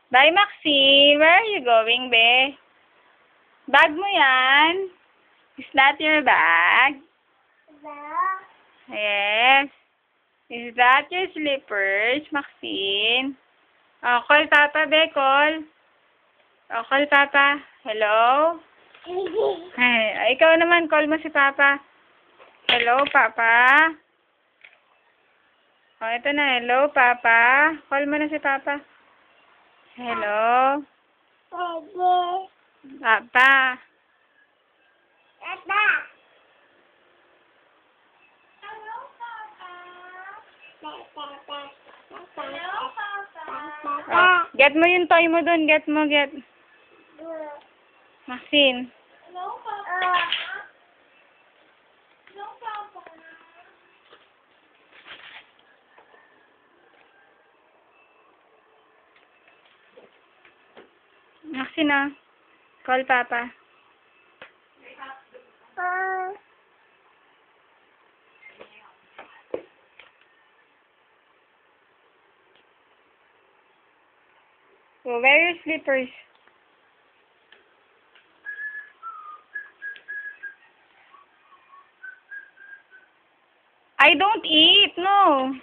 Bye, Maxine. Where are you going, be? Bag mo yan? Is that your bag? Yes. Is that your slippers, Maxine? Oh, call Papa, be. Call. Oh, call Papa. Hello? Ay, ikaw naman, call mo si Papa. Hello, Papa? Oh, ito na. Hello, Papa? Call mo na si Papa. Hello? Papa? Oh, get mo yung toy mo dun. Get mo, get. Maxine. Maxine, ah. Call Papa. So, wear your slippers. I don't eat, no.